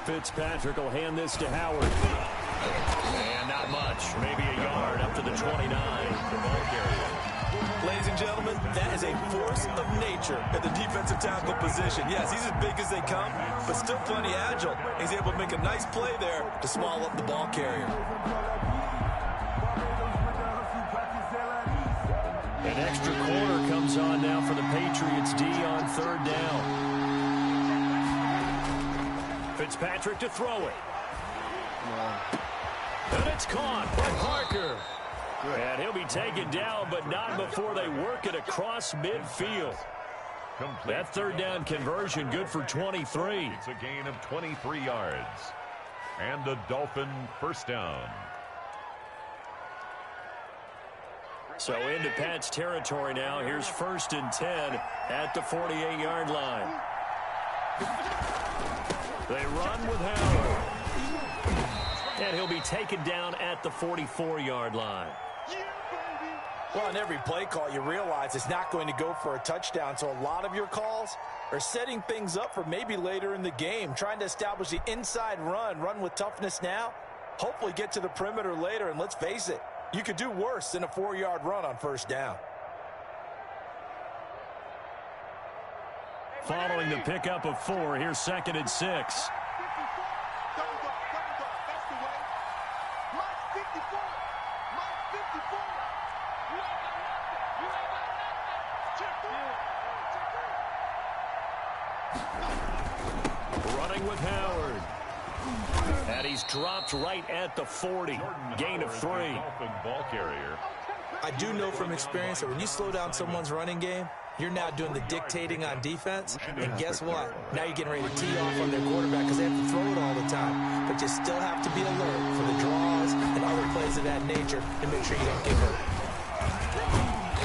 Fitzpatrick will hand this to Howard. And not much. Maybe a yard up to the 29 for ball carrier. Ladies and gentlemen, that is a force of nature at the defensive tackle position. Yes, he's as big as they come, but still plenty agile. He's able to make a nice play there to small up the ball carrier. An extra quarter comes on now for the Patriots D on third down. Fitzpatrick to throw it. And it's caught by Parker. And he'll be taken down, but not before they work it across midfield. That third down conversion good for 23. It's a gain of 23 yards. And a Dolphin first down. So into Pat's territory now. Here's 1st and 10 at the 48-yard line. They run with Howard. And he'll be taken down at the 44-yard line. Well, on every play call, you realize it's not going to go for a touchdown. So a lot of your calls are setting things up for maybe later in the game, trying to establish the inside run with toughness now, hopefully get to the perimeter later. And let's face it, you could do worse than a 4-yard run on first down. Following the pickup of 4, here's 2nd and 6. Running with Howard. And he's dropped right at the 40. Gain of 3. Ball carrier. I do know from experience that when you slow down someone's running game, you're now doing the dictating on defense. And guess what? Now you're getting ready to tee off on their quarterback because they have to throw it all the time. But you still have to be alert for the draws and other plays of that nature to make sure you don't get hurt.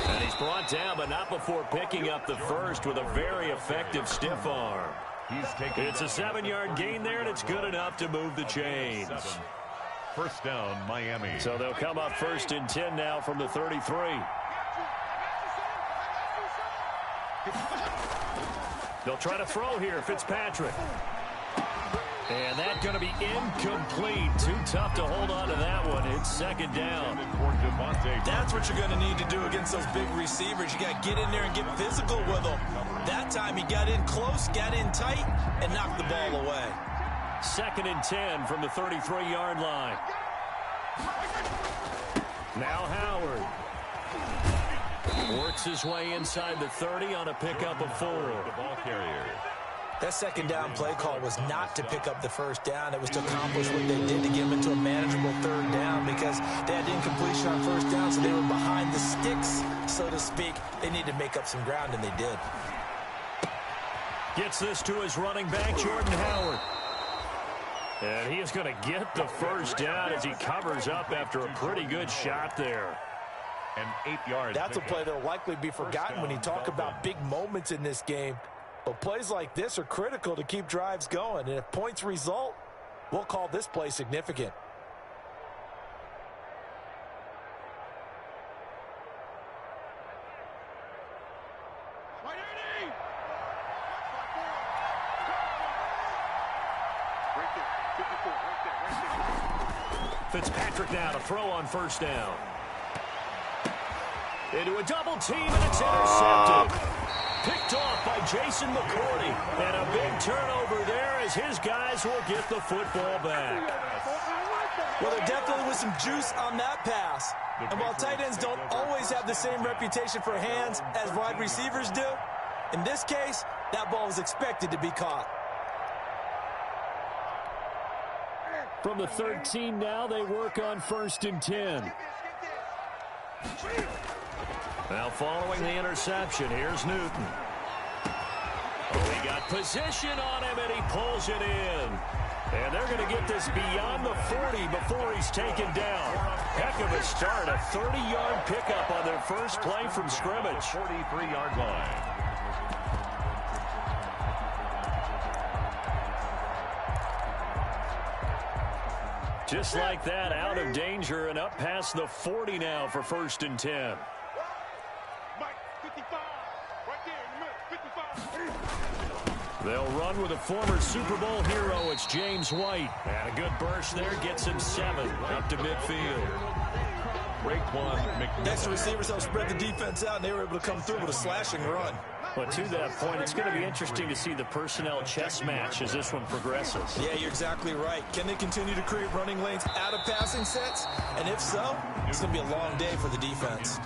And he's brought down, but not before picking up the first with a very effective stiff arm. It's a 7-yard gain there, and it's good enough to move the chains. First down, Miami. So they'll come up 1st and 10 now from the 33. They'll try to throw here, Fitzpatrick. And that's going to be incomplete. Too tough to hold on to that one. It's 2nd down. That's what you're going to need to do against those big receivers. You got to get in there and get physical with them. That time he got in close, got in tight, and knocked the ball away. 2nd and 10 from the 33-yard line. Now Howard. Works his way inside the 30 on a pickup of 4. Ball carrier. That 2nd down play call was not to pick up the first down. It was to accomplish what they did to get them into a manageable 3rd down because they had incompletion on first down, so they were behind the sticks, so to speak. They needed to make up some ground, and they did. Gets this to his running back, Jordan Howard. And he is going to get the first down as he covers up after a pretty good shot there. And 8 yards. That's a play that will likely be forgotten when you talk about big moments in this game. But plays like this are critical to keep drives going. And if points result, we'll call this play significant. Fitzpatrick now to throw on first down. Into a double team, and it's intercepted. Picked off by Jason McCourty. And a big turnover there as his guys will get the football back. Well, there definitely was some juice on that pass. And while tight ends don't always have the same reputation for hands as wide receivers do, in this case, that ball was expected to be caught. From the 13 now, they work on 1st and 10. Now following the interception, here's Newton. Oh, he got position on him, and he pulls it in. And they're going to get this beyond the 40 before he's taken down. Heck of a start, a 30-yard pickup on their first play from scrimmage. 43-yard line. Just like that, out of danger and up past the 40 now for 1st and 10. They'll run with a former Super Bowl hero. It's James White. And a good burst there gets him 7 up to midfield. Next, the receivers helped spread the defense out, and they were able to come through with a slashing run. But to that point, it's going to be interesting to see the personnel chess match as this one progresses. Yeah, you're exactly right. Can they continue to create running lanes out of passing sets? And if so, it's going to be a long day for the defense.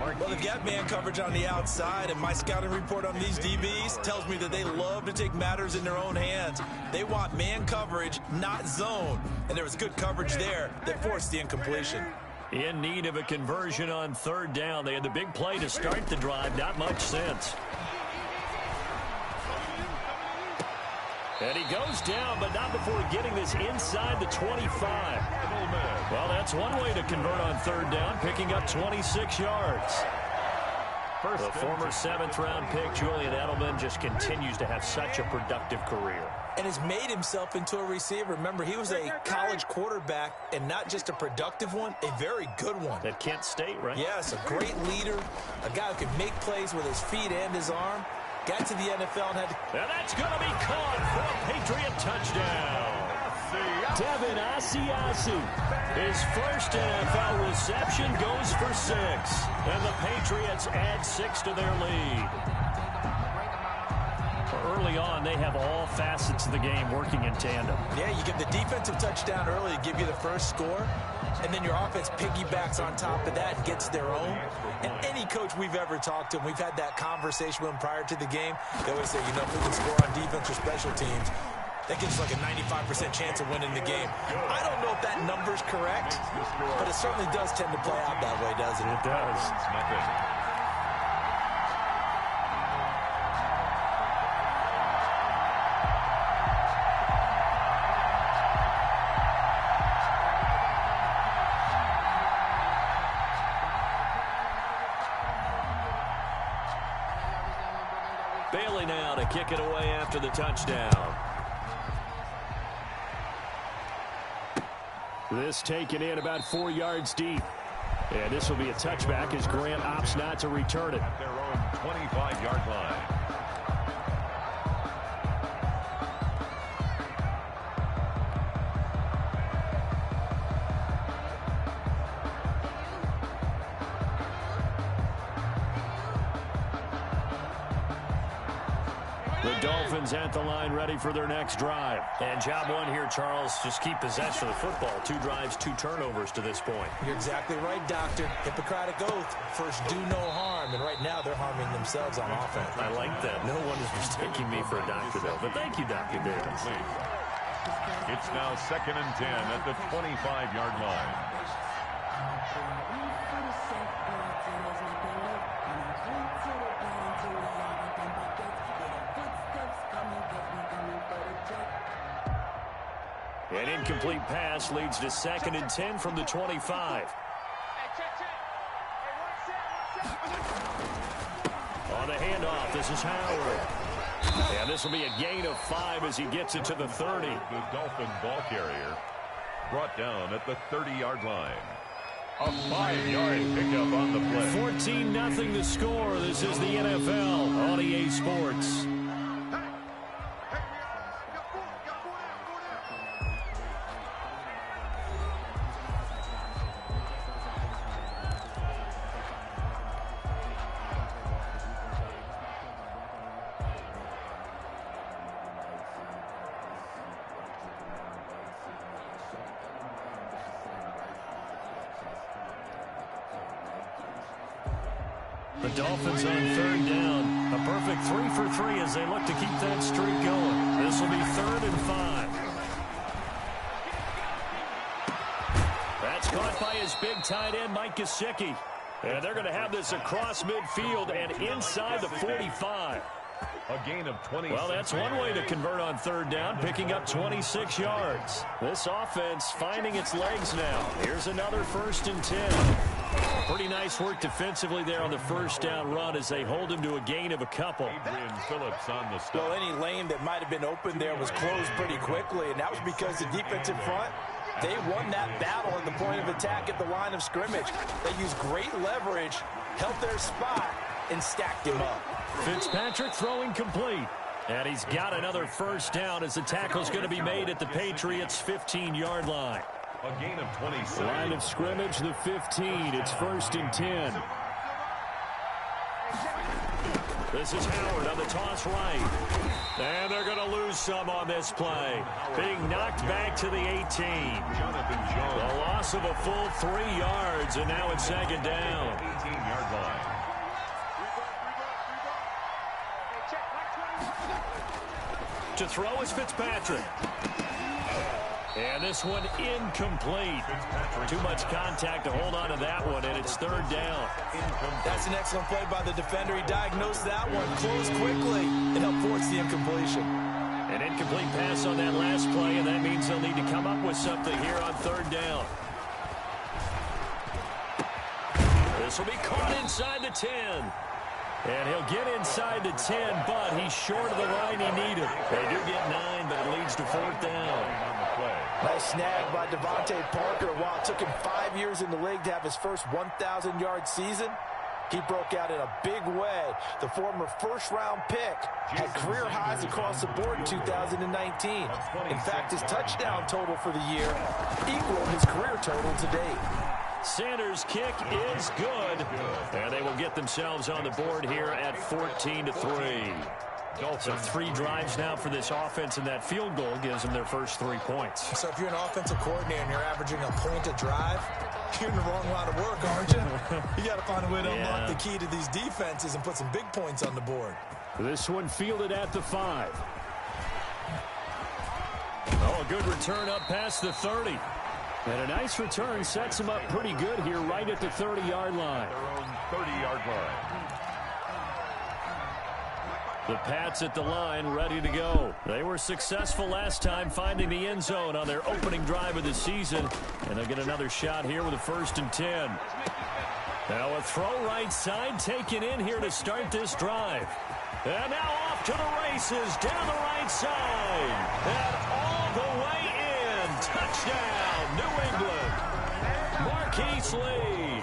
Well, they've got man coverage on the outside, and my scouting report on these DBs tells me that they love to take matters in their own hands. They want man coverage, not zone. And there was good coverage there that forced the incompletion. In need of a conversion on 3rd down. They had the big play to start the drive. Not much sense. And he goes down, but not before getting this inside the 25. Well, that's one way to convert on 3rd down, picking up 26 yards. The former 7th-round pick, Julian Edelman, just continues to have such a productive career. And has made himself into a receiver. Remember, he was a college quarterback, and not just a productive one, a very good one. At Kent State, right? Yes, a great leader, a guy who can make plays with his feet and his arm. Got to the NFL and had to... And that's going to be caught for a Patriot touchdown. Devin Asiasi. His first NFL reception goes for 6. And the Patriots add 6 to their lead. Early on, they have all facets of the game working in tandem. Yeah, you get the defensive touchdown early to give you the first score, and then your offense piggybacks on top of that and gets their own. And any coach we've ever talked to, and we've had that conversation with them prior to the game, they always say, you know, if we can score on defense or special teams, that gives us like a 95% chance of winning the game. I don't know if that number's correct, but it certainly does tend to play out that way, doesn't it? It does. Bailey now to kick it away after the touchdown. This taken in about 4 yards deep. And this will be a touchback as Grant opts not to return it. At their own 25-yard line. The Dolphins at the line, ready for their next drive. And job one here, Charles, just keep possession of the football. 2 drives, 2 turnovers to this point. You're exactly right, Doctor. Hippocratic oath. First, do no harm. And right now, they're harming themselves on offense. I like that. No one is mistaking me for a doctor, though. But thank you, Dr. Davis. It's now 2nd and 10 at the 25-yard line. An incomplete pass leads to 2nd and 10 from the 25. On the handoff, this is Howard. And this will be a gain of 5 as he gets it to the 30. The Dolphin ball carrier brought down at the 30-yard line. A 5-yard pickup on the play. 14-0 the score. This is the NFL on EA Sports. The Dolphins on 3rd down. A perfect 3 for 3 as they look to keep that streak going. This will be 3rd and 5. That's caught by his big tight end, Mike Gesicki. And they're going to have this across midfield and inside the 45. A gain of 20. Well, that's one way to convert on 3rd down, picking up 26 yards. This offense finding its legs now. Here's another 1st and 10. Pretty nice work defensively there on the 1st down run as they hold him to a gain of a couple. Adrian Phillips on the stop. Well, any lane that might have been open there was closed pretty quickly, and that was because the defensive front, they won that battle at the point of attack at the line of scrimmage. They used great leverage, held their spot, and stacked him up. Fitzpatrick throwing complete. And he's got another first down as the tackle's going to be made at the Patriots' 15-yard line. A gain of 26. Line of scrimmage, the 15. It's 1st and 10. This is Howard on the toss right. And they're going to lose some on this play. Being knocked back to the 18. The loss of a full 3 yards, and now it's 2nd down. 18-yard line. To throw is Fitzpatrick. And this one incomplete. Too much contact to hold on to that one, and it's 3rd down. That's an excellent play by the defender. He diagnosed that one, closed quickly, and helped force the incompletion. An incomplete pass on that last play, and that means they'll need to come up with something here on 3rd down. This will be caught inside the 10. And he'll get inside the 10, but he's short of the line he needed. They do get 9, but it leads to 4th down. Nice snag by Devontae Parker. While it took him 5 years in the league to have his first 1,000-yard season, he broke out in a big way. The former first-round pick had career highs across the board in 2019. In fact, his touchdown total for the year equaled his career total to date. Sanders' kick is good, and they will get themselves on the board here at 14-3. So 3 drives now for this offense, and that field goal gives them their first 3 points. So if you're an offensive coordinator and you're averaging a point a drive, you're in the wrong line of work, aren't you? You got to find a way to unlock the key to these defenses and put some big points on the board. This one fielded at the 5. Oh, a good return up past the 30. And a nice return sets him up pretty good here right at the 30-yard line. Their own 30-yard line. The Pats at the line, ready to go. They were successful last time finding the end zone on their opening drive of the season. And they'll get another shot here with a 1st and 10. Now a throw right side taken in here to start this drive. And now off to the races down the right side. And all the way in. Touchdown, New England. Marquise Lee,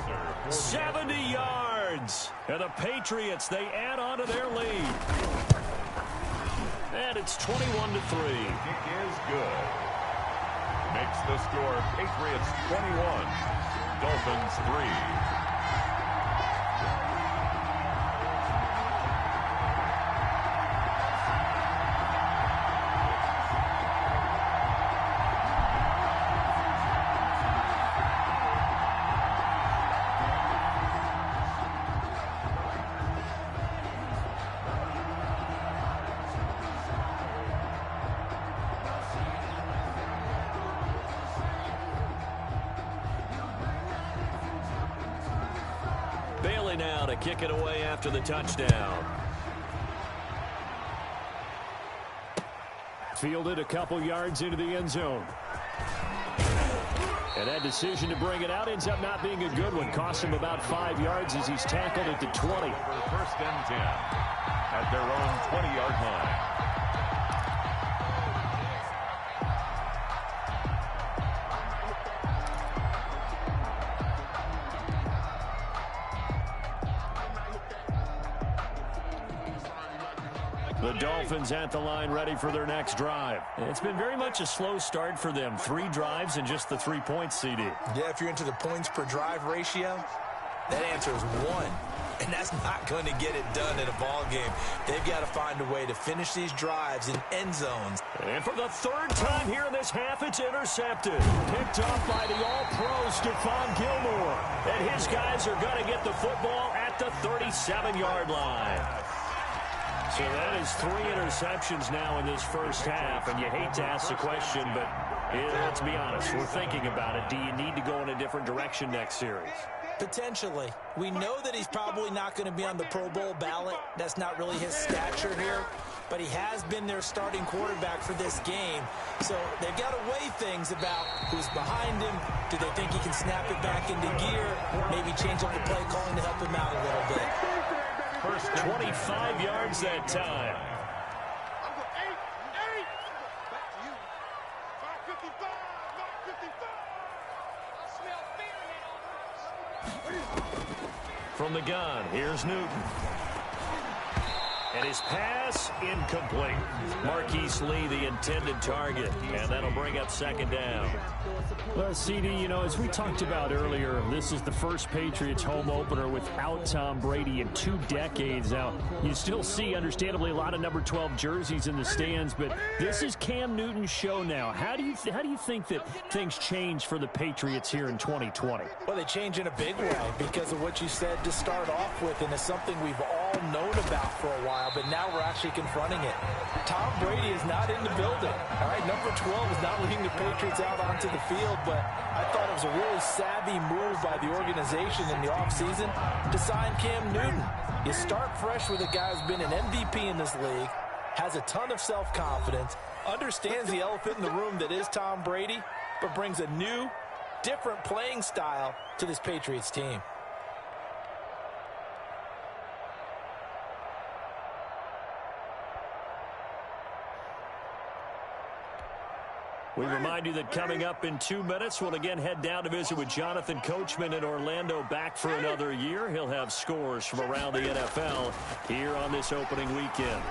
70 yards. And the Patriots, they add on to their lead. And it's 21-3. Kick is good. Makes the score Patriots 21, Dolphins 3. Bailey now to kick it away after the touchdown. Fielded a couple yards into the end zone. And that decision to bring it out ends up not being a good one. Cost him about 5 yards as he's tackled at the 20. 1st and 10 at their own 20-yard line. The Dolphins at the line ready for their next drive. It's been very much a slow start for them. 3 drives and just the 3 points, CD. Yeah, if you're into the points per drive ratio, that answer is 1. And that's not going to get it done in a ball game. They've got to find a way to finish these drives in end zones. And for the 3rd time here in this half, it's intercepted. Picked off by the all-pro Stephon Gilmore. And his guys are going to get the football at the 37-yard line. So that is 3 interceptions now in this first half, and you hate to ask the question, but let's be honest, we're thinking about it. Do you need to go in a different direction next series? Potentially. We know that he's probably not going to be on the Pro Bowl ballot. That's not really his stature here, but he has been their starting quarterback for this game. So they've got to weigh things about who's behind him. Do they think he can snap it back into gear? Maybe change up the play calling to help him out a little bit. First 25 yards that time. From the gun, here's Newton. And his pass incomplete. Marquise Lee, the intended target. And that'll bring up second down. Well, CD, you know, as we talked about earlier, this is the first Patriots home opener without Tom Brady in 2 decades. Now, you still see, understandably, a lot of number 12 jerseys in the stands, but this is Cam Newton's show now. How do you think that things change for the Patriots here in 2020? Well, they change in a big way because of what you said to start off with, and it's something we've all known about for a while, but now we're actually confronting it. Tom Brady is not in the building. All right, number 12 is not leading the Patriots out onto the field, but I thought it was a really savvy move by the organization in the offseason to sign Cam Newton. You start fresh with a guy who's been an MVP in this league, has a ton of self-confidence, understands the elephant in the room that is Tom Brady, but brings a new, different playing style to this Patriots team. We remind you that coming up in 2 minutes, we'll again head down to visit with Jonathan Coachman in Orlando, back for another year. He'll have scores from around the NFL here on this opening weekend.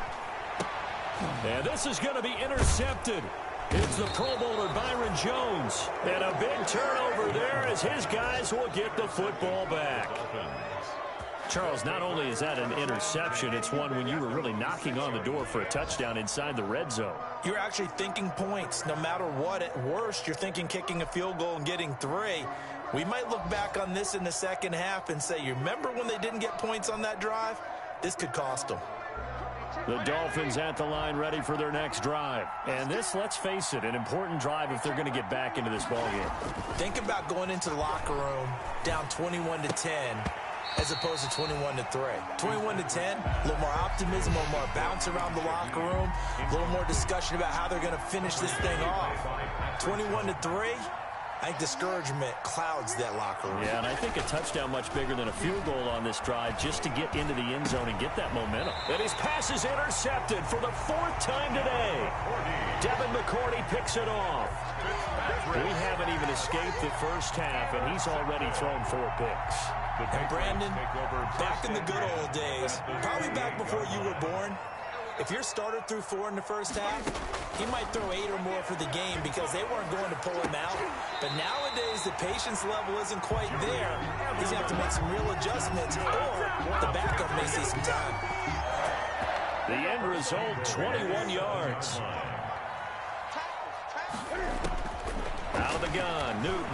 And this is going to be intercepted. It's the Pro Bowler Byron Jones. And a big turnover there as his guys will get the football back. Charles, not only is that an interception, it's one when you were really knocking on the door for a touchdown inside the red zone. You're actually thinking points. No matter what, at worst, you're thinking kicking a field goal and getting 3. We might look back on this in the second half and say, you remember when they didn't get points on that drive? This could cost them. The Dolphins at the line ready for their next drive. And this, let's face it, an important drive if they're going to get back into this ballgame. Think about going into the locker room down 21-10 as opposed to 21-3. 21-10, a little more optimism, a little more bounce around the locker room, a little more discussion about how they're going to finish this thing off. 21-3, I think discouragement clouds that locker room. Yeah, and I think a touchdown much bigger than a field goal on this drive just to get into the end zone and get that momentum. And his pass is intercepted for the 4th time today. Devin McCourty picks it off. We haven't even escaped the first half, and he's already thrown 4 picks. And Brandon, back in the good old days, probably back before you were born, if your starter threw 4 in the first half, he might throw 8 or more for the game because they weren't going to pull him out. But nowadays, the patience level isn't quite there. He's going to have to make some real adjustments, or the backup may see some time. The end result, 21 yards. Out of the gun, Newton.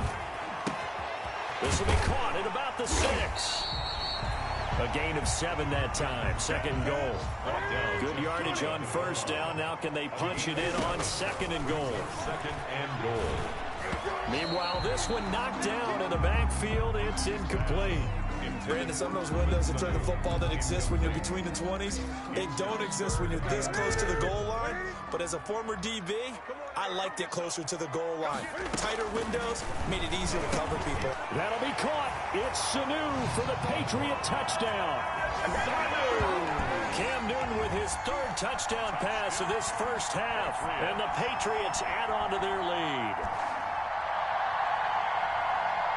This will be caught at about the 6. A gain of 7 that time. 2nd goal. Good yardage on 1st down. Now can they punch it in on 2nd and goal? 2nd and goal. Meanwhile, this one knocked down in the backfield. It's incomplete. Brandon, some of those windows in terms of football that exist when you're between the 20s, they don't exist when you're this close to the goal line. But as a former DB, I liked it closer to the goal line. Tighter windows made it easier to cover people. That'll be caught. It's Sanu for the Patriot touchdown. Cam Newton with his 3rd touchdown pass of this first half. And the Patriots add on to their lead.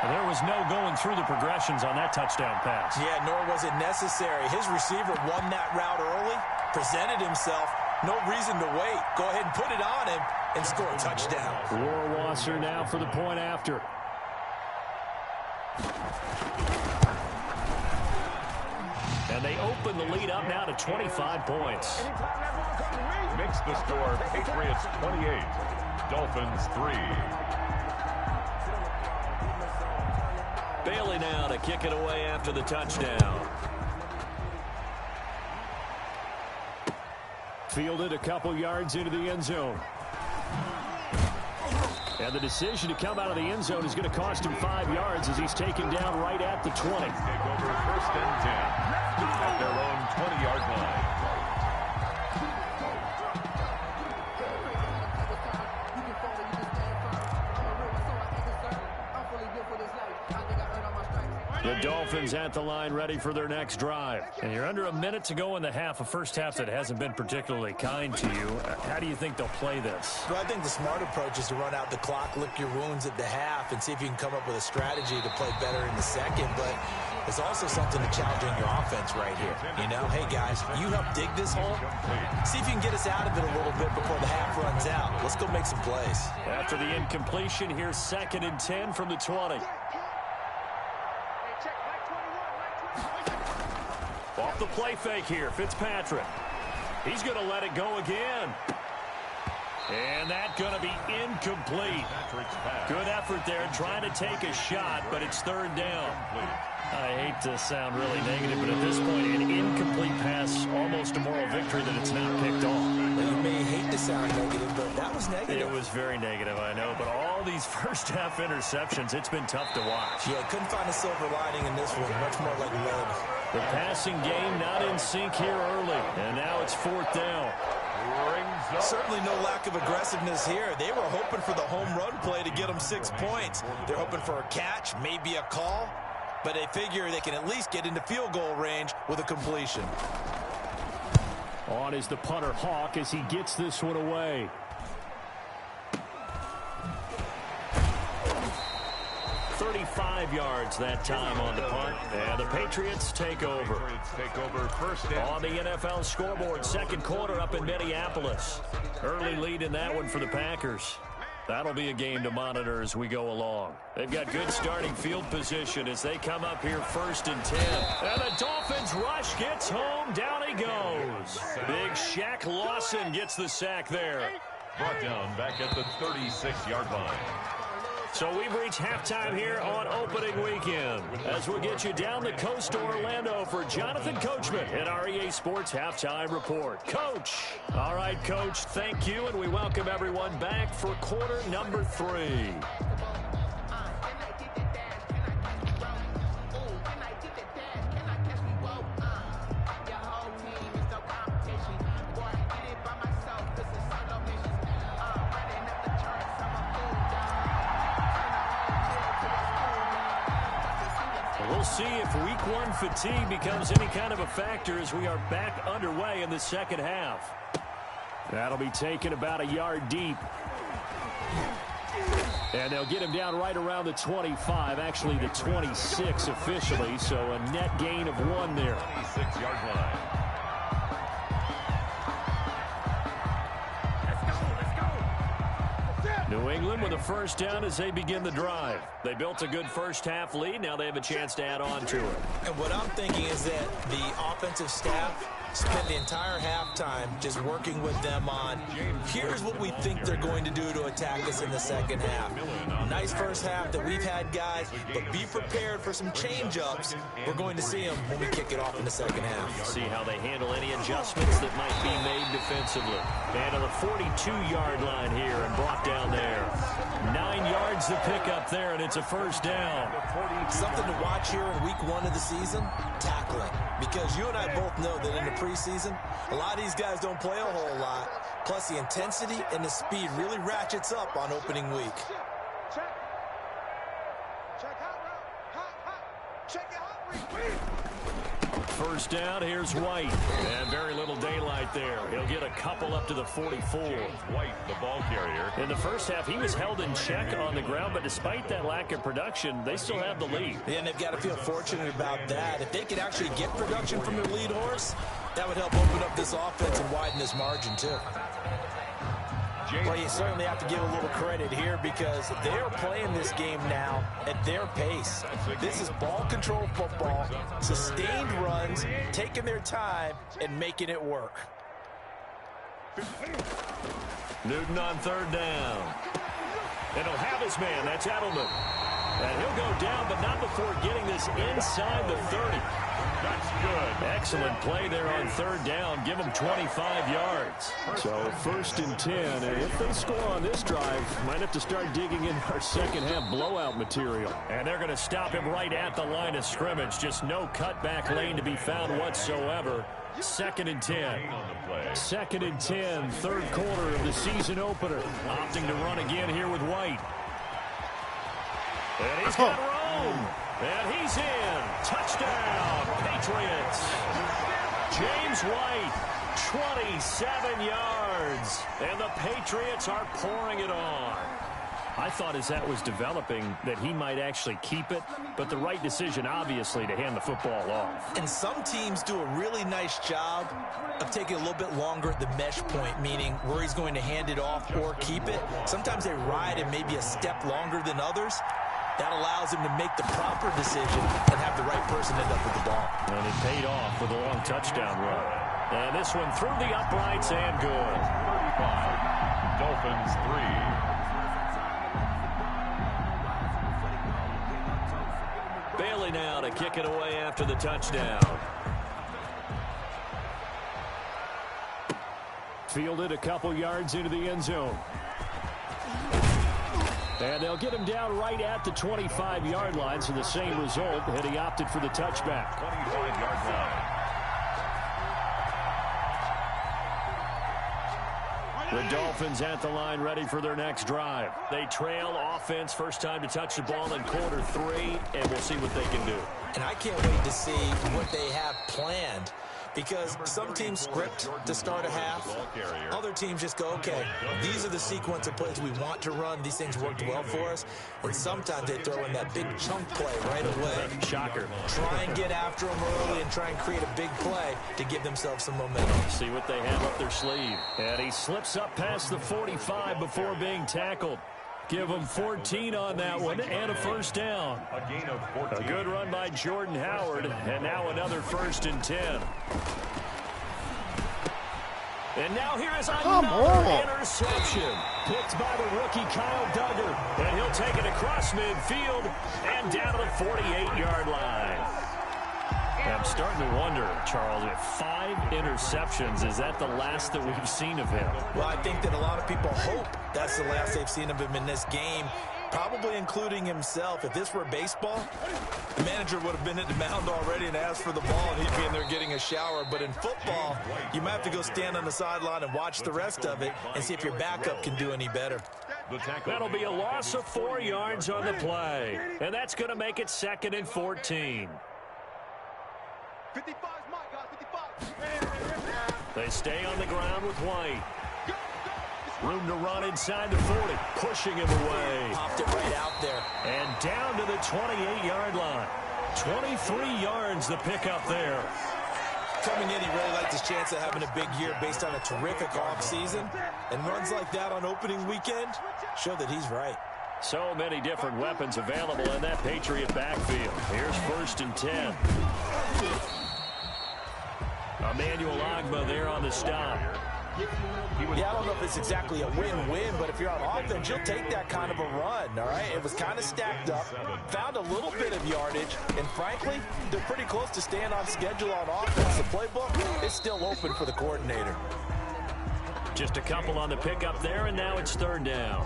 There was no going through the progressions on that touchdown pass. Yeah, nor was it necessary. His receiver won that route early, presented himself. No reason to wait. Go ahead and put it on him and score a touchdown. Rohrwasser now for the point after. And they open the lead up now to 25 points. Makes the score Patriots 28, Dolphins 3. Bailey now to kick it away after the touchdown. Fielded a couple yards into the end zone. And the decision to come out of the end zone is going to cost him 5 yards as he's taken down right at the 20. Take over 1st and 10 at their own 20-yard line. The Dolphins at the line ready for their next drive. And you're under a minute to go in the half, a first half that hasn't been particularly kind to you. How do you think they'll play this? Well, I think the smart approach is to run out the clock, lick your wounds at the half, and see if you can come up with a strategy to play better in the second. But there's also something to challenging your offense right here. You know, hey, guys, you help dig this hole. See if you can get us out of it a little bit before the half runs out. Let's go make some plays. After the incompletion, here's 2nd and 10 from the 20. Off the play fake here, Fitzpatrick. He's going to let it go again. And that's going to be incomplete. Good effort there, trying to take a shot, but it's 3rd down. I hate to sound really negative, but at this point, an incomplete pass, almost a moral victory that it's not picked off. You may hate to sound negative, but that was negative. It was very negative, I know, but all these first-half interceptions, it's been tough to watch. Yeah, couldn't find a silver lining in this one, much more like lead. The passing game not in sync here early, and now it's 4th down. Certainly no lack of aggressiveness here. They were hoping for the home run play to get them 6 points. They're hoping for a catch, maybe a call, but they figure they can at least get into field goal range with a completion. On is the punter Hawk as he gets this one away. .35 yards that time on the punt, and the Patriots take over. First down. On the NFL scoreboard, second quarter up in Minneapolis. Early lead in that one for the Packers. That'll be a game to monitor as we go along. They've got good starting field position as they come up here 1st and 10. And the Dolphins rush gets home. Down he goes. Big Shaq Lawson gets the sack there. Brought down back at the 36-yard line. So we've reached halftime here on opening weekend as we'll get you down the coast to Orlando for Jonathan Coachman in our EA Sports Halftime Report. Coach. All right, Coach, thank you, and we welcome everyone back for quarter number 3. We'll see if week 1 fatigue becomes any kind of a factor as we are back underway in the second half. That'll be taken about a yard deep. And they'll get him down right around the 25, actually the 26 officially, so a net gain of 1 there. 26-yard line. New England with a first down as they begin the drive. They built a good first-half lead. Now they have a chance to add on to it. And what I'm thinking is that the offensive staff spent the entire halftime just working with them on, here's what we think they're going to do to attack us in the second half. Nice first half that we've had, guys, but be prepared for some change-ups. We're going to see them when we kick it off in the second half. See how they handle any adjustments that might be made defensively. And on the 42-yard line here and brought down there. 9 yards to pick up there, and it's a first down. Something to watch here in week 1 of the season, tackling. Because you and I both know that in the preseason, a lot of these guys don't play a whole lot. Plus, the intensity and the speed really ratchets up on opening week. First down, here's White. And very little daylight there. He'll get a couple up to the 44. White, the ball carrier. In the first half, he was held in check on the ground, but despite that lack of production, they still have the lead. Yeah, and they've got to feel fortunate about that. If they could actually get production from their lead horse, that would help open up this offense and widen this margin, too. Well, you certainly have to give a little credit here because they're playing this game now at their pace. This is ball control football, sustained runs, taking their time, and making it work. Newton on third down. And he'll have his man. That's Edelman. And he'll go down, but not before getting this inside the 30. That's good. Excellent play there on third down. Give them 25 yards. So 1st and 10. And if they score on this drive, might have to start digging in our second half blowout material. And they're going to stop him right at the line of scrimmage. Just no cutback lane to be found whatsoever. 2nd and 10. 2nd and 10, third quarter of the season opener. Opting to run again here with White. And he's got room. And he's in. Touchdown, Patriots. James White, 27 yards. And the Patriots are pouring it on. I thought as that was developing that he might actually keep it, but the right decision, obviously, to hand the football off. And some teams do a really nice job of taking a little bit longer at the mesh point, meaning where he's going to hand it off or keep it. Sometimes they ride it maybe a step longer than others. That allows him to make the proper decision and have the right person end up with the ball. And it paid off with a long touchdown run. And this one through the uprights and good. 35. Dolphins 3. Bailey now to kick it away after the touchdown. Fielded a couple yards into the end zone. And they'll get him down right at the 25-yard line, so the same result, and he opted for the touchback. 25-yard line. The Dolphins at the line ready for their next drive. They trail offense, first time to touch the ball in quarter 3, and we'll see what they can do. And I can't wait to see what they have planned, because some teams script to start a half. Other teams just go, okay, these are the sequence of plays we want to run. These things worked well for us. And sometimes they throw in that big chunk play right away. Shocker. Try and get after them early and try and create a big play to give themselves some momentum. See what they have up their sleeve. And he slips up past the 45 before being tackled. Give him 14 on that one and a first down. A gain of 14. A good run by Jordan Howard, and now another 1st and 10. And now here is another interception. Picked by the rookie Kyle Duggar. And he'll take it across midfield and down to the 48-yard line. I'm starting to wonder, Charles, if 5 interceptions, is that the last that we've seen of him? Well, I think that a lot of people hope that's the last they've seen of him in this game, probably including himself. If this were baseball, the manager would have been at the mound already and asked for the ball, and he'd be in there getting a shower. But in football, you might have to go stand on the sideline and watch the rest of it and see if your backup can do any better. That'll be a loss of 4 yards on the play, and that's going to make it 2nd and 14. 55 is mine, guys. 55. They stay on the ground with White. Room to run inside the 40, pushing him away. Popped it right out there. And down to the 28-yard line. 23 yards the pickup there. Coming in, he really liked his chance of having a big year based on a terrific offseason. And runs like that on opening weekend show that he's right. So many different weapons available in that Patriot backfield. Here's 1st and 10. Emmanuel Ogbah there on the stop. Yeah, I don't know if it's exactly a win-win, but if you're on offense, you'll take that kind of a run, all right? It was kind of stacked up, found a little bit of yardage, and frankly, they're pretty close to staying on schedule on offense. The playbook is still open for the coordinator. Just a couple on the pickup there, and now it's 3rd down.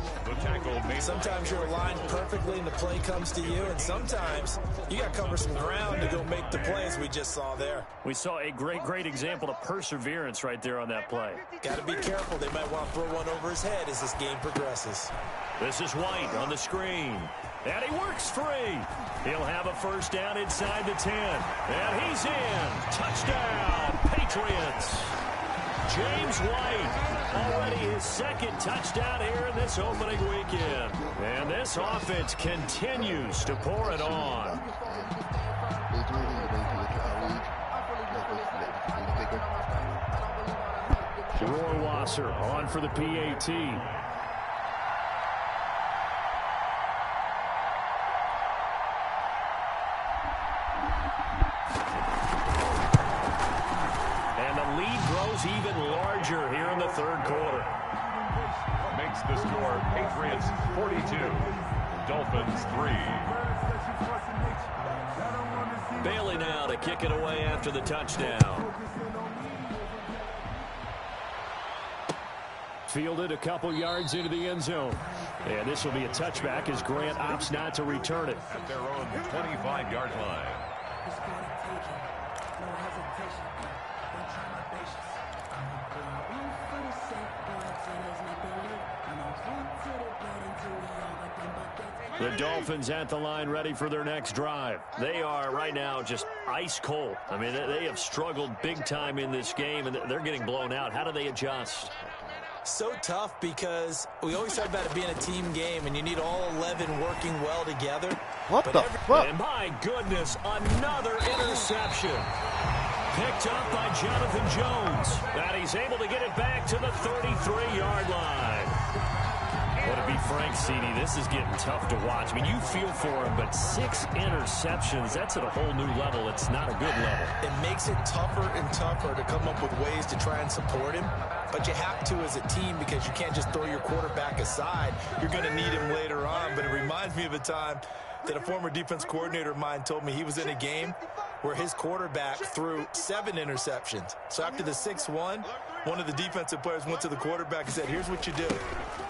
Sometimes you're aligned perfectly and the play comes to you, and sometimes you got to cover some ground to go make the plays we just saw there. We saw a great example of perseverance right there on that play. Got to be careful. They might want to throw one over his head as this game progresses. This is White on the screen. And he works free. He'll have a 1st down inside the 10. And he's in. Touchdown, Patriots. James White, already his 2nd touchdown here in this opening weekend. And this offense continues to pour it on. Rohrwasser on for the PAT. Even larger here in the 3rd quarter. Makes the score Patriots 42, Dolphins 3. Bailey now to kick it away after the touchdown. Fielded a couple yards into the end zone. And this will be a touchback as Grant opts not to return it. At their own 25-yard line. The Dolphins at the line ready for their next drive. They are right now just ice cold. I mean, they have struggled big time in this game, and they're getting blown out. How do they adjust? So tough because we always talk about it being a team game, and you need all 11 working well together. What the fuck? And my goodness, another interception. Picked up by Jonathan Jones. And he's able to get it back to the 33-yard line. Well, to be frank, CD, this is getting tough to watch. I mean, you feel for him, but 6 interceptions, that's at a whole new level. It's not a good level. It makes it tougher and tougher to come up with ways to try and support him. But you have to as a team because you can't just throw your quarterback aside. You're going to need him later on. But it reminds me of a time that a former defense coordinator of mine told me he was in a game where his quarterback threw 7 interceptions. So after the 6-1, one of the defensive players went to the quarterback and said, here's what you do.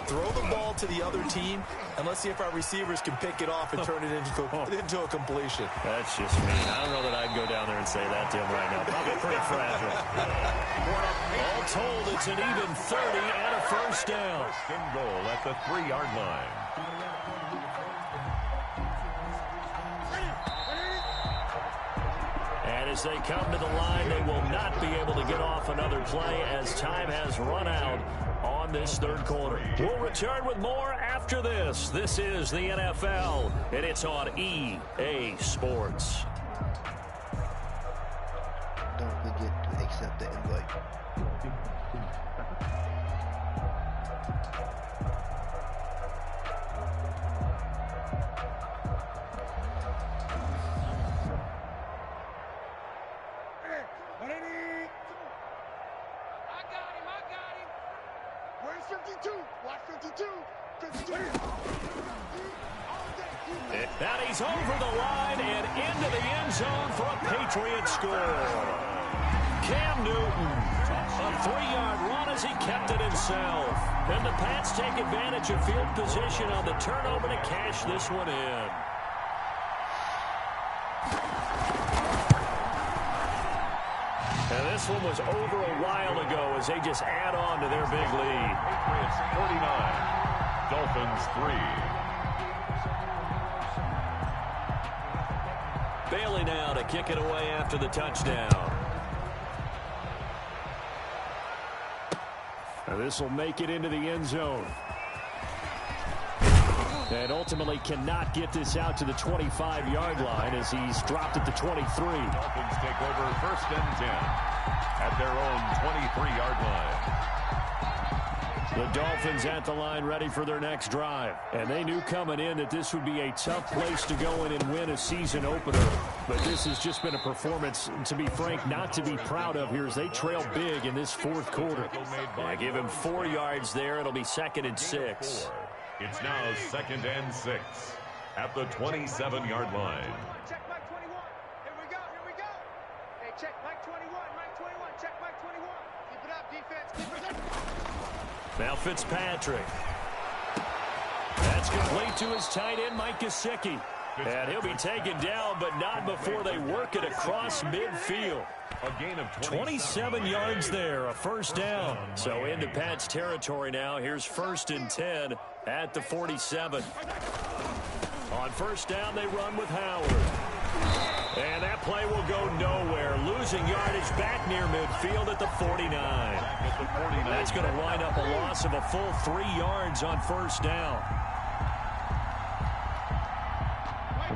Throw the ball to the other team, and let's see if our receivers can pick it off and turn it into a completion. That's just mean. I don't know that I'd go down there and say that to him right now. Probably pretty fragile. All told, it's an even 30 and a first down. First and goal at the 3-yard line. And as they come to the line, they will not be able to get off another play as time has run out on this third quarter. We'll return with more after this. This is the NFL, and it's on EA Sports. Don't forget to accept the invite. And he's over the line and into the end zone for a Patriot score. Cam Newton, a 3-yard run as he kept it himself. And the Pats take advantage of field position on the turnover to cash this one in. And this one was over a while ago as they just add on to their big lead. Patriots 49, Dolphins 3. Bailey now to kick it away after the touchdown. And this will make it into the end zone. And ultimately cannot get this out to the 25-yard line as he's dropped at the 23. Dolphins take over first and 10 at their own 23-yard line. The Dolphins at the line ready for their next drive. And they knew coming in that this would be a tough place to go in and win a season opener. But this has just been a performance, to be frank, not to be proud of here as they trail big in this fourth quarter. I give him 4 yards there. It'll be 2nd and 6. It's now 2nd and 6 at the 27-yard line. Check Mike 21. Here we go. Hey, check Mike 21. Check Mike 21. Keep it up, defense. Keep it up. Now Fitzpatrick. That's complete to his tight end, Mike Gesicki. And he'll be taken down, but not before they work it across midfield. A gain of 27 yards there, a first down. So into Pat's territory now. Here's 1st and 10 at the 47. On first down, they run with Howard. And that play will go nowhere. Losing yardage back near midfield at the 49. That's going to wind up a loss of a full 3 yards on first down.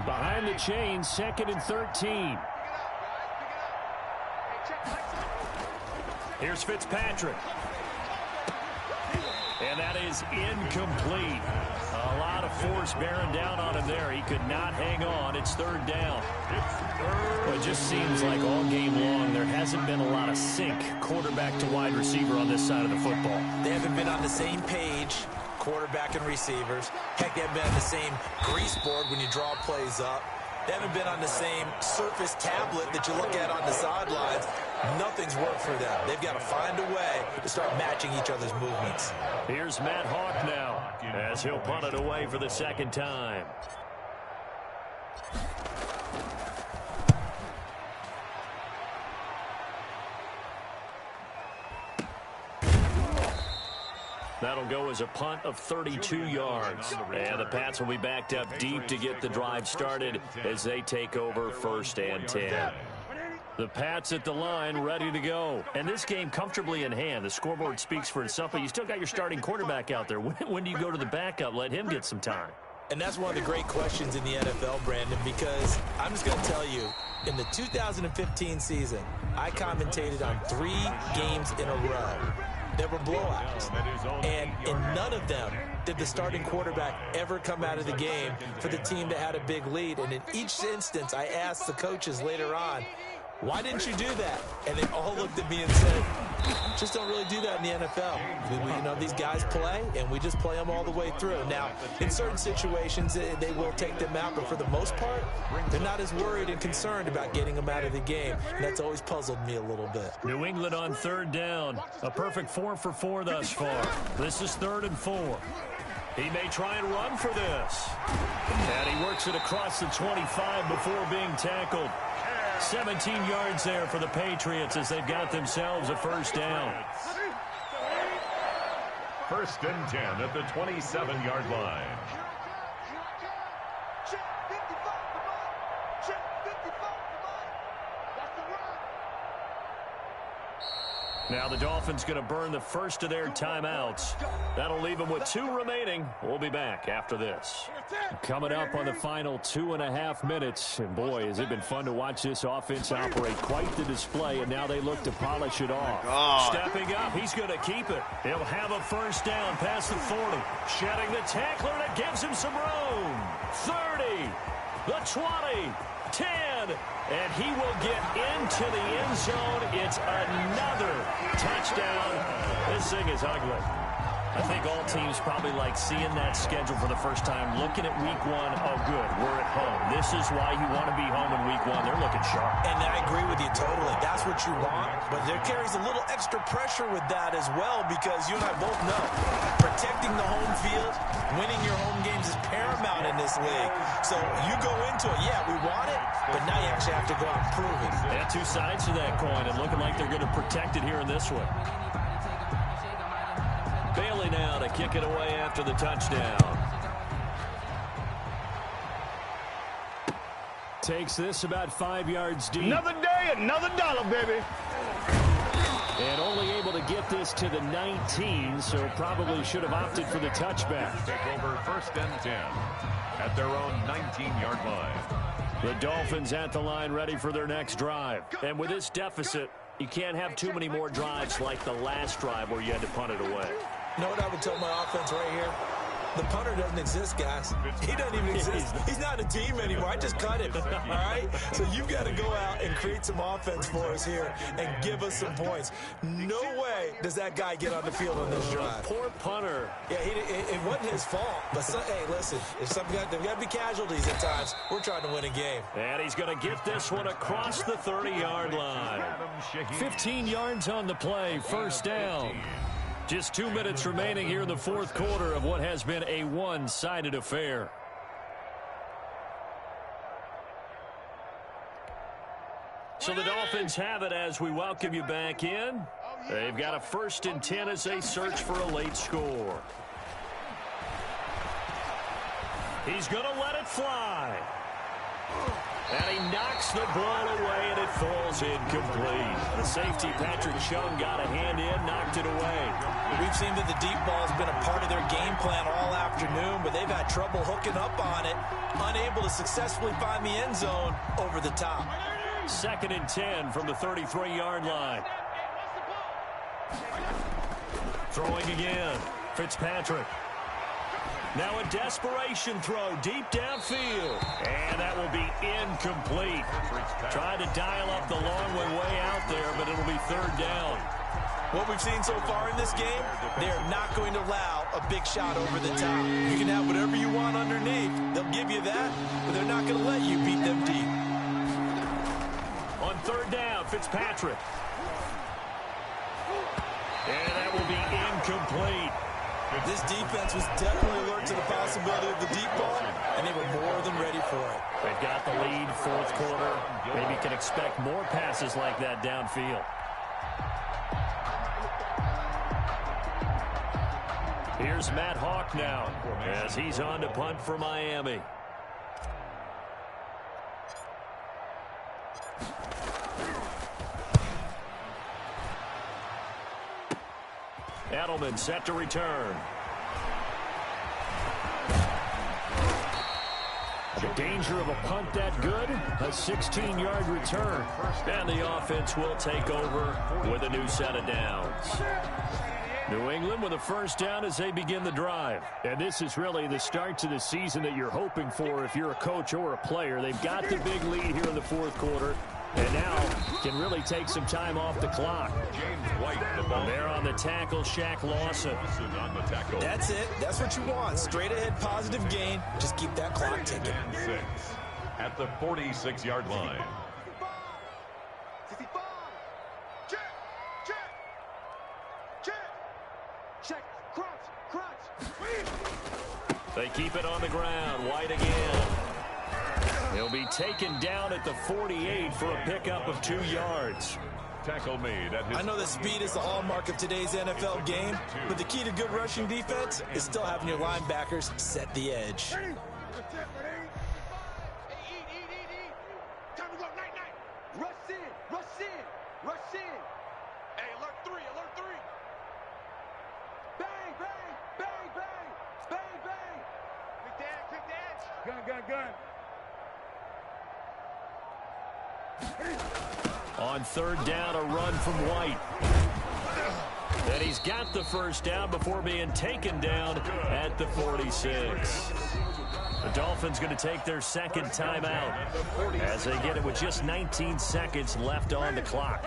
Behind the chains, 2nd and 13. Here's Fitzpatrick. And that is incomplete. A lot of force bearing down on him there. He could not hang on. It's 3rd down. Well, it just seems like all game long there hasn't been a lot of sync quarterback to wide receiver on this side of the football. They haven't been on the same page, quarterback and receivers. Heck, they haven't been on the same grease board when you draw plays up. They haven't been on the same surface tablet that you look at on the sidelines. Nothing's worked for them. They've got to find a way to start matching each other's movements. Here's Matt Hawk now as he'll punt it away for the 2nd time. That'll go as a punt of 32 yards. And the Pats will be backed up deep to get the drive started as they take over 1st and 10. The Pats at the line, ready to go. And this game comfortably in hand. The scoreboard speaks for itself, but you still got your starting quarterback out there. When do you go to the backup? Let him get some time. And that's one of the great questions in the NFL, Brandon, because I'm just going to tell you, in the 2015 season, I commentated on 3 games in a row. There were blowouts, and in none of them did the starting quarterback ever come out of the game for the team that had a big lead. And in each instance, I asked the coaches later on, why didn't you do that? And they all looked at me and said, just don't really do that in the NFL. You know, these guys play, and we just play them all the way through. Now, in certain situations, they will take them out, but for the most part, they're not as worried and concerned about getting them out of the game. And that's always puzzled me a little bit. New England on 3rd down. A perfect 4 for 4 thus far. This is 3rd and 4. He may try and run for this. And he works it across the 25 before being tackled. 17 yards there for the Patriots as they've got themselves a 1st down. 1st and 10 at the 27-yard line. Now the Dolphins going to burn the first of their timeouts. That'll leave them with 2 remaining. We'll be back after this. Coming up on the final 2.5 minutes. And boy, has it been fun to watch this offense operate. Quite the display, and now they look to polish it off. Stepping up, he's going to keep it. He'll have a 1st down past the 40. Shedding the tackler, and it gives him some room. 30, the 20, 10. And he will get into the end zone. It's another touchdown. This thing is ugly. I think all teams probably like seeing that schedule for the first time, looking at week 1. Oh, good, we're at home. This is why you want to be home in week 1. They're looking sharp. And I agree with you totally. That's what you want. But there carries a little extra pressure with that as well, because you and I both know protecting the home field, winning your home games is paramount in this league. So you go into it, yeah, we want it, but now you actually have to go out and prove it. They have 2 sides to that coin, and looking like they're going to protect it here in this one. Bailey now to kick it away after the touchdown. Takes this about 5 yards deep. Another day, another dollar, baby. And only able to get this to the 19, so probably should have opted for the touchback. Take over 1st and 10 at their own 19-yard line. The Dolphins at the line ready for their next drive. And with this deficit, you can't have too many more drives like the last drive where you had to punt it away. You know what I would tell my offense right here? The punter doesn't exist, guys. He doesn't even exist. He's not a team anymore. I just cut him, all right? So you've got to go out and create some offense for us here and give us some points. No way does that guy get on the field on this drive. Poor punter. Yeah, it wasn't his fault. But, hey, listen, there's got to be casualties at times. We're trying to win a game. And he's going to get this one across the 30-yard line. 15 yards on the play, 1st down. Just 2 minutes remaining here in the 4th quarter of what has been a one-sided affair. So the Dolphins have it as we welcome you back in. They've got a 1st and 10 as they search for a late score. He's going to let it fly. And he knocks the ball away, and it falls incomplete. The safety, Patrick Chung, got a hand in, knocked it away. We've seen that the deep ball has been a part of their game plan all afternoon, but they've had trouble hooking up on it, unable to successfully find the end zone over the top. 2nd and 10 from the 33-yard line. Throwing again, Fitzpatrick. Now a desperation throw deep downfield. And that will be incomplete. Tried to dial up the long one way out there, but it'll be 3rd down. What we've seen so far in this game, they're not going to allow a big shot over the top. You can have whatever you want underneath. They'll give you that, but they're not going to let you beat them deep. On 3rd down, Fitzpatrick. And that will be incomplete. This defense was definitely alert to the possibility of the deep ball, and they were more than ready for it. They've got the lead, 4th quarter. Maybe can expect more passes like that downfield. Here's Matt Hawk now as he's on to punt for Miami. Edelman set to return. The danger of a punt that good, a 16-yard return. And the offense will take over with a new set of downs. New England with a first down as they begin the drive. And this is really the start to the season that you're hoping for if you're a coach or a player. They've got the big lead here in the fourth quarter, and now can really take some time off the clock. James White, the ball. There on the tackle, Shaq Lawson. On the tackle. That's it. That's what you want. Straight ahead positive gain. Just keep that clock ticking. 6 at the 46-yard line. They keep it on the ground. White again. He'll be taken down at the 48 for a pickup of 2 yards. Tackle made at his. I know that speed is the hallmark of today's NFL game, but the key to good rushing defense is still having your linebackers set the edge. On third down, a run from White. And he's got the first down before being taken down at the 46. The Dolphins going to take their second timeout as they get it with just 19 seconds left on the clock.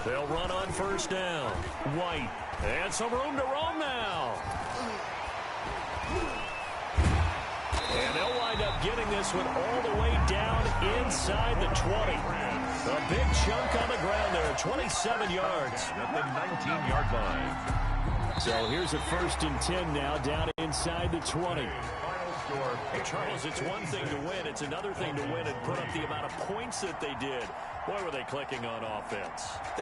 They'll run on first down. White. And some room to roam now. And they'll wind up getting this one all the way down inside the 20. A big chunk on the ground there, 27 yards. At the 19-yard line. So here's a 1st and 10 now down inside the 20. Charles, it's one thing to win. It's another thing to win and put up the amount of points that they did. Boy, were they clicking on offense.